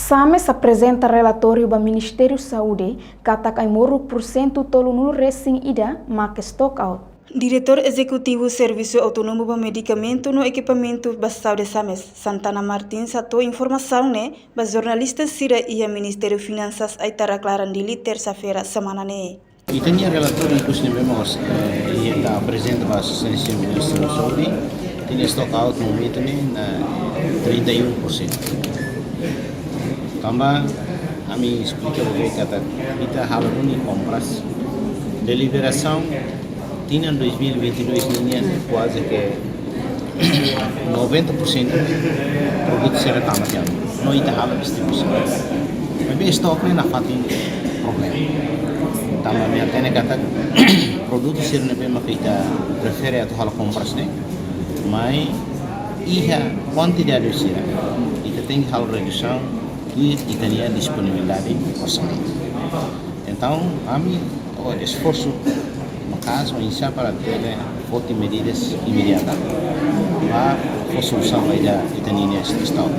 SAMES apresenta relatório do Ministério da Saúde que ataca em moro por cento tolo no recém ida marca stock out. Diretor Executivo do Serviço Autônomo do Medicamento no Equipamento da Saúde SAMES, Santana Martins, atou informação para jornalistas Sira e o Ministério Finanças Aitara Clarandili terça-feira semana né. E tinha relatório que nós vemos e está apresenta para a Assistência do Ministério da Saúde, tinha stock out no momento na 31%. Também a mim explica o que está halando compras. Deliberação tinha em 2022 quase que 90% produto será tamatado. Não está halando distribuição. Mas bem estoque na fatinha problema. Também a tem que produto ser na bem feita prefere a hala compras né. Mas a quantidade de será e tem que halar redução e tem disponibilidade orçamento. Então, a mim o esforço no caso iniciar para ter fortes medidas imediatas para a solução da Itania Estado.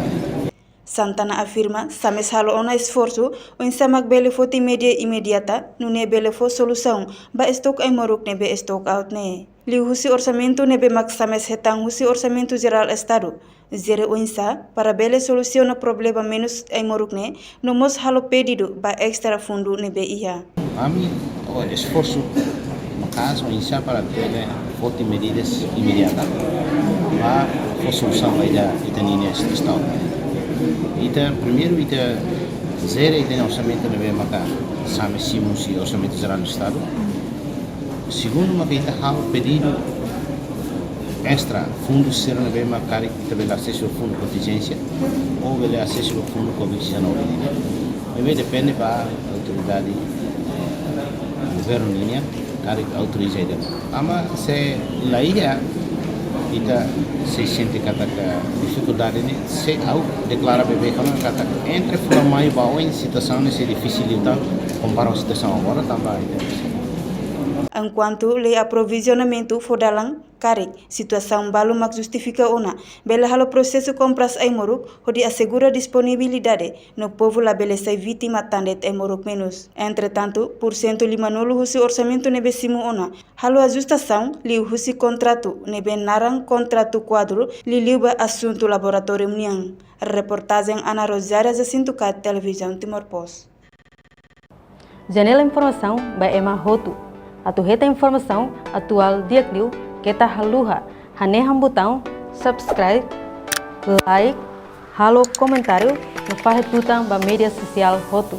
Santana afirma, SAMES halo ona esforço, o insamak bele forte media imediata, no ne bele for solução, ba stock ay moruk nebe stock out ne. Li husi orçamento nebe mak SAMES hetang husi orçamento geral Estado. Zere uinsa, para bele soluciona problema menos ay moruk ne, no mos halo pedido ba extra fundo nebe iha. A mim o esforço no caso iniciar para ter fortes medidas imediatas para a solução da Itania Estado. Primeiro, zero tem orçamento na BMK, SAMES Simons e orçamento geral do Estado. Segundo, há pedido extra fundos ser na BMK que também acesso ao fundo de contingência ou ele acesso ao fundo de Covid-19. Mas depende da autoridade do governo linha que autoriza ele. Mas se lá kita se sente kata dificuldade né se ao declara bebê como kata entre formai baú em situação nesse difícil então comparar a situação agora também. Enquanto lei aprovisionamento fodalang karek situação balu mak justifica ona bela halo processo compras ai moruk hodi assegura disponibilidade no povo la bele sai vítima tandet ai moruk menos. Entretanto, por 150 husi orçamento nebe simu ona halo ajustação li husi contrato nebe narang contrato quadro li liba assunto laboratório niang. Reportagem Ana Rosária Jacinto Cat Televisão Timor Post. Janela informação by Emma Roto. Atu reta informação atual dia clio kita haluha haneham botão subscribe, like, halo comentário no faz tutang ba mídia social Roto.